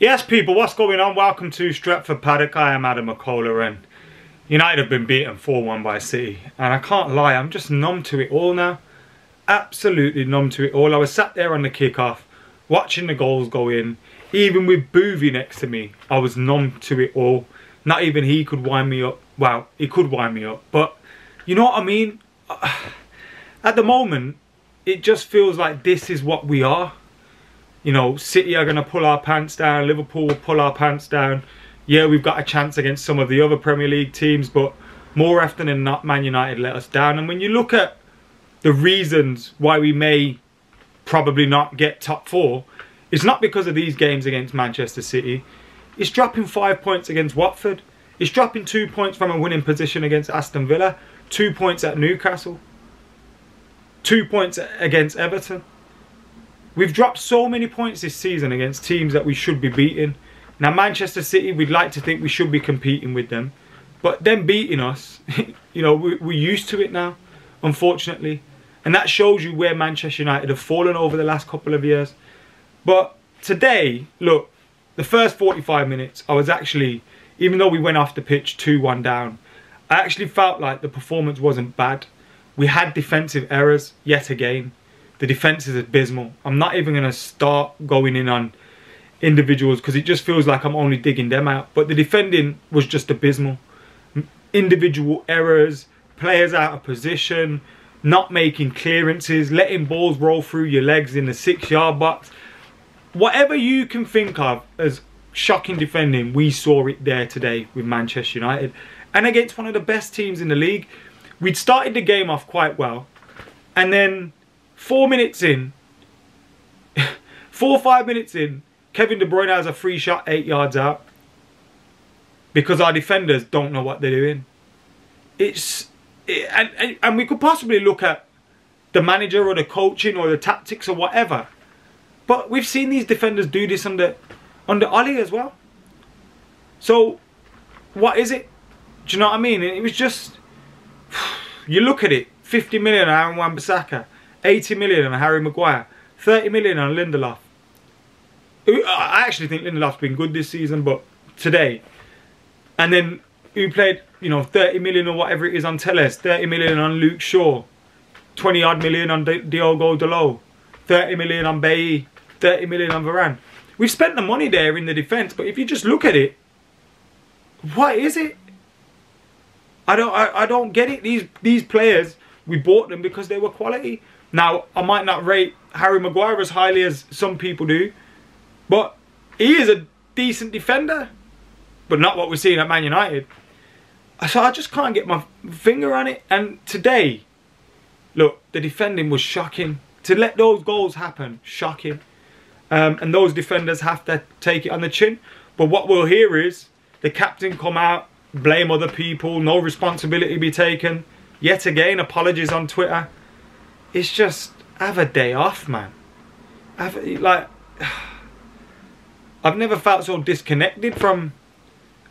Yes, people, what's going on? Welcome to Stretford, Paddock. I am McKola's, and United have been beaten 4-1 by City. And I can't lie, I'm just numb to it all now. Absolutely numb to it all. I was sat there on the kickoff, watching the goals go in. Even with Boovy next to me, I was numb to it all. Not even he could wind me up. Well, he could wind me up, but you know what I mean? At the moment, it just feels like this is what we are. You know, City are going to pull our pants down. Liverpool will pull our pants down. Yeah, we've got a chance against some of the other Premier League teams, but more often than not, Man United let us down. And when you look at the reasons why we may probably not get top 4, it's not because of these games against Manchester City. It's dropping 5 points against Watford. It's dropping 2 points from a winning position against Aston Villa. 2 points at Newcastle. 2 points against Everton. We've dropped so many points this season against teams that we should be beating. Now, Manchester City, we'd like to think we should be competing with them. But them beating us, you know, we're used to it now, unfortunately. And that shows you where Manchester United have fallen over the last couple of years. But today, look, the first 45 minutes, I was actually, even though we went off the pitch 2-1 down, I actually felt like the performance wasn't bad. We had defensive errors yet again. The defence is abysmal. I'm not even going to start going in on individuals because it just feels like I'm only digging them out. But the defending was just abysmal. Individual errors, players out of position, not making clearances, letting balls roll through your legs in the 6-yard box. Whatever you can think of as shocking defending, we saw it there today with Manchester United. And against one of the best teams in the league. We'd started the game off quite well. And then 4 minutes in, 4 or 5 minutes in, Kevin De Bruyne has a free shot 8 yards out. Because our defenders don't know what they're doing. And we could possibly look at the manager or the coaching or the tactics or whatever. But we've seen these defenders do this under Ollie as well. So, what is it? Do you know what I mean? It was just, you look at it, 50 million on Aaron Wan-Bissaka, 80 million on Harry Maguire, 30 million on Lindelof. I actually think Lindelof's been good this season, but today. And then who played, you know, 30 million or whatever it is on Telles, 30 million on Luke Shaw, 20 odd million on Diogo Dalot, 30 million on Bailly, 30 million on Varane. We've spent the money there in the defence, but if you just look at it, what is it? I don't get it. These players, we bought them because they were quality. Now, I might not rate Harry Maguire as highly as some people do, but he is a decent defender, but not what we're seeing at Man United. So I just can't get my finger on it. And today, look, the defending was shocking. To let those goals happen, shocking. And those defenders have to take it on the chin. But what we'll hear is the captain come out, blame other people, no responsibility be taken. Yet again, apologies on Twitter. It's just, have a day off, man. I've never felt so disconnected from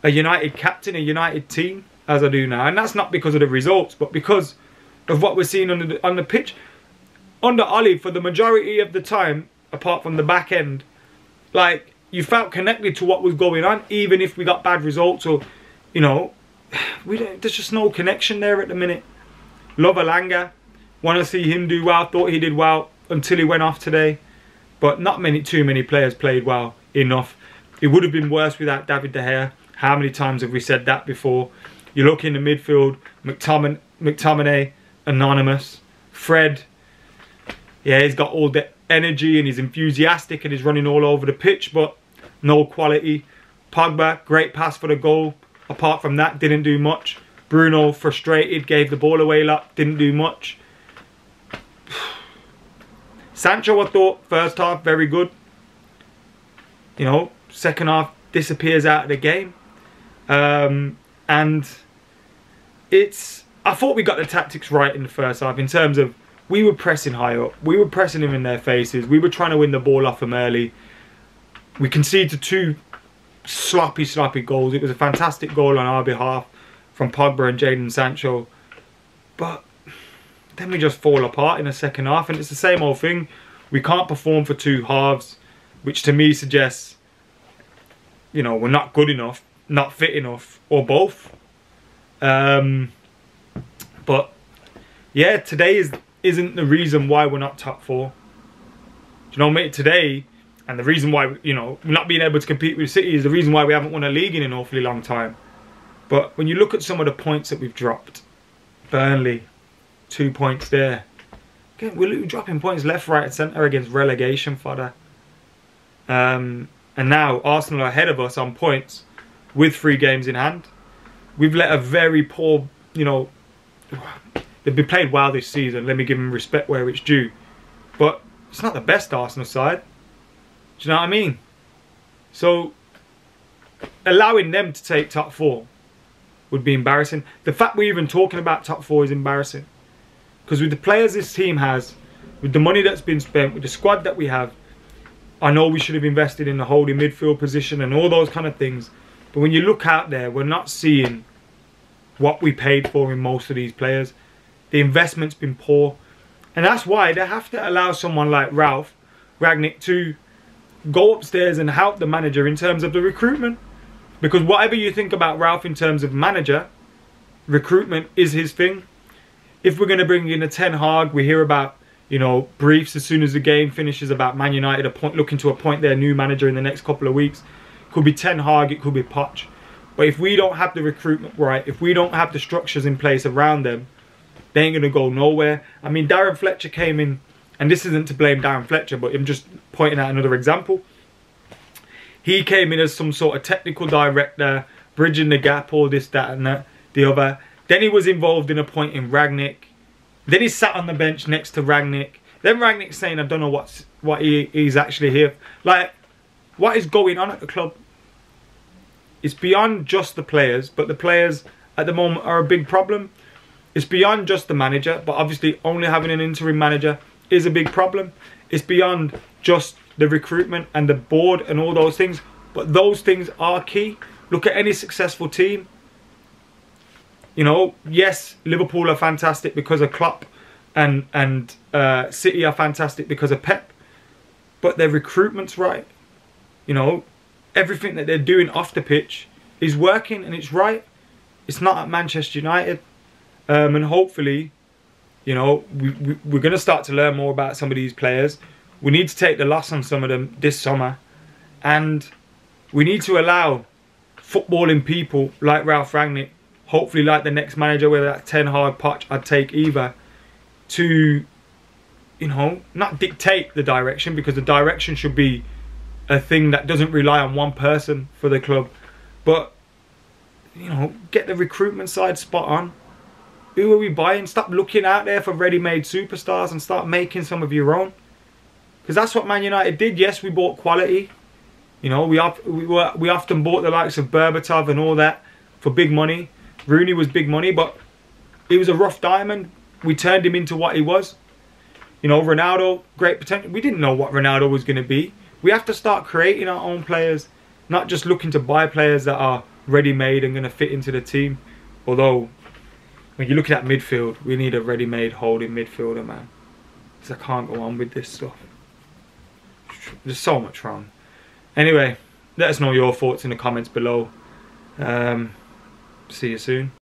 a United captain, a United team, as I do now. And that's not because of the results, but because of what we're seeing on the pitch. Under Ollie, for the majority of the time, apart from the back end, like, you felt connected to what was going on, even if we got bad results or, you know, there's just no connection there at the minute. Love Alanga. Want to see him do well. Thought he did well until he went off today. But not too many players played well enough. It would have been worse without David De Gea. How many times have we said that before? You look in the midfield, McTominay, anonymous. Fred, yeah, he's got all the energy and he's enthusiastic and he's running all over the pitch, but no quality. Pogba, great pass for the goal. Apart from that, didn't do much. Bruno, frustrated, gave the ball away a lot, didn't do much. Sancho, I thought, first half, very good. You know, second half, disappears out of the game. And I thought we got the tactics right in the first half in terms of we were pressing high up. We were pressing them in their faces. We were trying to win the ball off them early. We conceded 2 sloppy goals. It was a fantastic goal on our behalf from Pogba and Jadon Sancho. But then we just fall apart in the second half. And it's the same old thing. We can't perform for 2 halves, which to me suggests you know, we're not good enough, not fit enough, or both. But yeah, today isn't the reason why we're not top 4. Do you know, mate? Today, and the reason why, you know, not being able to compete with City is the reason why we haven't won a league in an awfully long time. But when you look at some of the points that we've dropped, Burnley, 2 points there. Again, we're dropping points left, right, and centre against relegation fodder. And now Arsenal are ahead of us on points with 3 games in hand. We've let a very poor, you know, they've been played well this season. Let me give them respect where it's due. But it's not the best Arsenal side. Do you know what I mean? So allowing them to take top 4 would be embarrassing. The fact we're even talking about top 4 is embarrassing. Because with the players this team has, with the money that's been spent, with the squad that we have, I know we should have invested in the holding midfield position and all those kind of things. But when you look out there, we're not seeing what we paid for in most of these players. The investment's been poor. And that's why they have to allow someone like Ralph Rangnick to go upstairs and help the manager in terms of the recruitment. Because whatever you think about Ralph in terms of manager, recruitment is his thing. If we're going to bring in a Ten Hag, we hear about, you know, briefs as soon as the game finishes about Man United looking to appoint their new manager in the next couple of weeks. Could be Ten Hag, it could be Poch. But if we don't have the recruitment right, if we don't have the structures in place around them, they ain't going to go nowhere. I mean, Darren Fletcher came in, and this isn't to blame Darren Fletcher, but I'm just pointing out another example. He came in as some sort of technical director, bridging the gap, all this, that and that, the other. Then he was involved in appointing Rangnick. Then he sat on the bench next to Rangnick. Then Rangnick's saying, I don't know what he's actually here. Like, what is going on at the club? It's beyond just the players, but the players at the moment are a big problem. It's beyond just the manager, but obviously only having an interim manager is a big problem. It's beyond just the recruitment and the board and all those things, but those things are key. Look at any successful team. You know, yes, Liverpool are fantastic because of Klopp, and City are fantastic because of Pep, but their recruitment's right. You know, everything that they're doing off the pitch is working and it's right. It's not at Manchester United. And hopefully, you know, we're going to start to learn more about some of these players. We need to take the loss on some of them this summer. And we need to allow footballing people like Ralph Rangnick, hopefully like the next manager, whether that's Ten Hag, Poch, I'd take either, to, you know, not dictate the direction, because the direction should be a thing that doesn't rely on one person for the club. But, you know, get the recruitment side spot on. Who are we buying? Stop looking out there for ready-made superstars and start making some of your own. Because that's what Man United did. Yes, we bought quality. You know, we often bought the likes of Berbatov and all that for big money. Rooney was big money, but he was a rough diamond. We turned him into what he was. You know, Ronaldo, great potential. We didn't know what Ronaldo was going to be. We have to start creating our own players, not just looking to buy players that are ready-made and going to fit into the team. Although, when you're looking at midfield, we need a ready-made holding midfielder, man. Because I can't go on with this stuff. There's so much wrong. Anyway, let us know your thoughts in the comments below. See you soon.